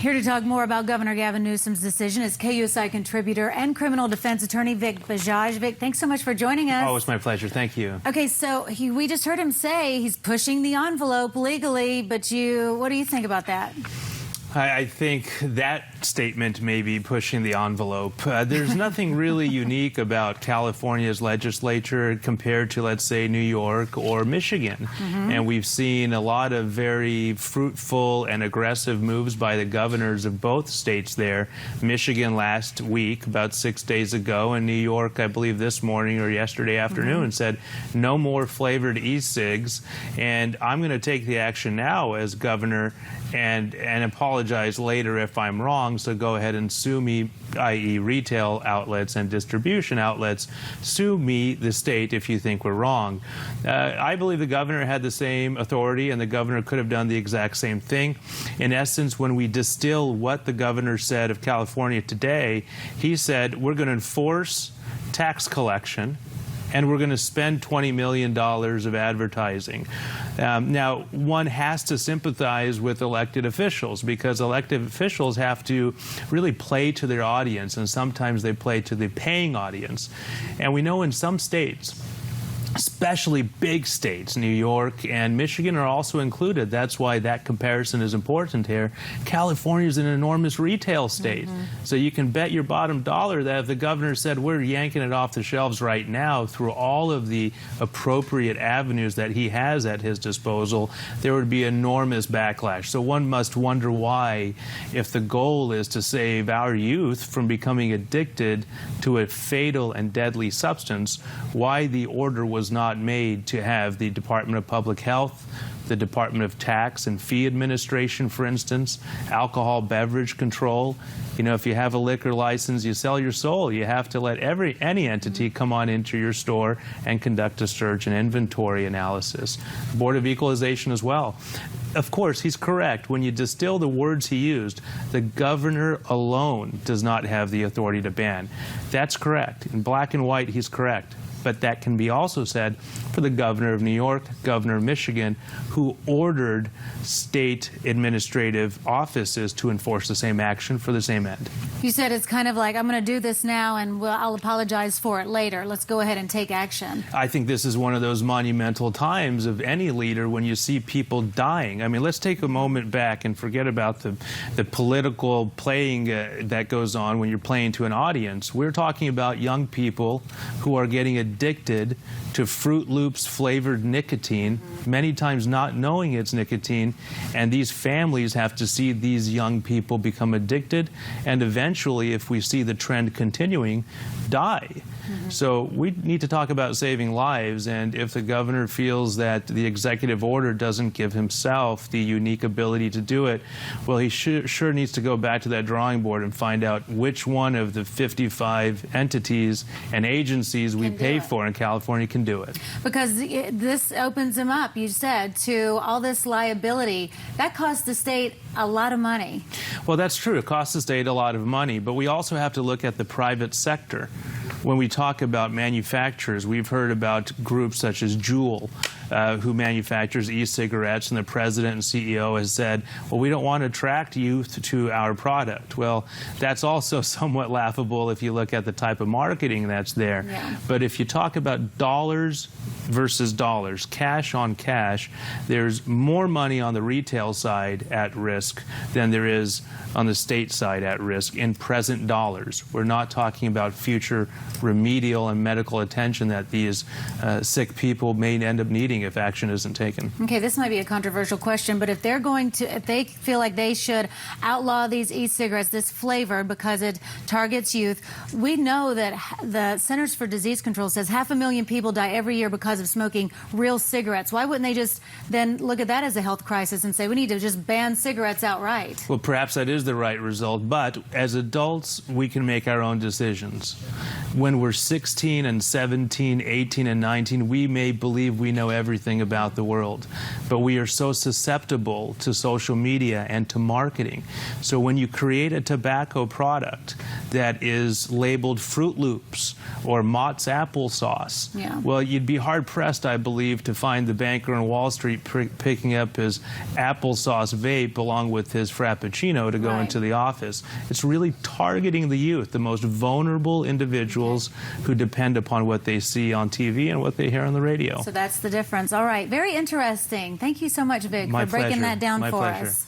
Here to talk more about Governor Gavin Newsom's decision is KUSI contributor and criminal defense attorney Vic Bajaj. Vic, thanks so much for joining us. Oh, it's my pleasure. Thank you. Okay, so we just heard him say he's pushing the envelope legally, but what do you think about that? I think that statement may be pushing the envelope. There's nothing really unique about California's legislature compared to, let's say, New York or Michigan. And we've seen a lot of very fruitful and aggressive moves by the governors of both states there. Michigan last week, about 6 days ago, and New York, I believe, this morning or yesterday afternoon, said no more flavored e-cigs. And I'm going to take the action now as governor and apologize later if I'm wrong, so go ahead and sue me, i.e. retail outlets and distribution outlets. Sue me, the state, if you think we're wrong. I believe the governor had the same authority, and the governor could have done the exact same thing. In essence, when we distill what the governor said of California today, he said we're going to enforce tax collection, and we're going to spend $20 million of advertising. Now, one has to sympathize with elected officials because elected officials have to really play to their audience, and sometimes they play to the paying audience. And we know in some states, especially big states, New York and Michigan are also included. That's why that comparison is important here. California is an enormous retail state. So you can bet your bottom dollar that if the governor said we're yanking it off the shelves right now through all of the appropriate avenues that he has at his disposal, there would be enormous backlash. So one must wonder why, if the goal is to save our youth from becoming addicted to a fatal and deadly substance, why the order was not made to have the Department of Public Health, the Department of Tax and Fee Administration, for instance, alcohol beverage control. You know, if you have a liquor license, you sell your soul. You have to let any entity come on into your store and conduct a search and inventory analysis. Board of Equalization as well. Of course, he's correct. When you distill the words he used, the governor alone does not have the authority to ban. That's correct. In black and white, he's correct. But that can be also said for the governor of New York, governor of Michigan, who ordered state administrative offices to enforce the same action for the same end. You said it's kind of like, I'm going to do this now and I'll apologize for it later. Let's go ahead and take action. I think this is one of those monumental times of any leader when you see people dying. I mean, let's take a moment back and forget about the political playing that goes on when you're playing to an audience. We're talking about young people who are getting addicted to Fruit Loops flavored nicotine, many times not knowing it's nicotine, and these families have to see these young people become addicted and eventually, if we see the trend continuing, die. So we need to talk about saving lives, and if the governor feels that the executive order doesn't give himself the unique ability to do it, well, he sure needs to go back to that drawing board and find out which one of the 55 entities and agencies we pay for in California can do it. Because this opens him up, you said, to all this liability. That costs the state a lot of money. Well, that's true. It costs the state a lot of money, but we also have to look at the private sector. When we talk about manufacturers, we've heard about groups such as Juul, who manufactures e-cigarettes, and the president and CEO has said, well, we don't want to attract youth to our product. Well, that's also somewhat laughable if you look at the type of marketing that's there. But if you talk about dollars versus dollars, cash on cash, there's more money on the retail side at risk than there is on the state side at risk in present dollars. We're not talking about future remedial and medical attention that these sick people may end up needing if action isn't taken. Okay, this might be a controversial question, but if they feel like they should outlaw these e-cigarettes, this flavor, because it targets youth, we know that the Centers for Disease Control says 500,000 people die every year because of smoking real cigarettes. Why wouldn't they just then look at that as a health crisis and say we need to just ban cigarettes outright? Well, perhaps that is the right result, but as adults, we can make our own decisions. When we're 16 and 17, 18 and 19, we may believe we know everything everything about the world. But we are so susceptible to social media and to marketing. So when you create a tobacco product that is labeled Fruit Loops or Mott's applesauce, well, you'd be hard-pressed, I believe, to find the banker on Wall Street picking up his applesauce vape along with his Frappuccino to go into the office. It's really targeting the youth, the most vulnerable individuals who depend upon what they see on TV and what they hear on the radio. So that's the difference. All right. Very interesting. Thank you so much, Vic, for breaking that down for us.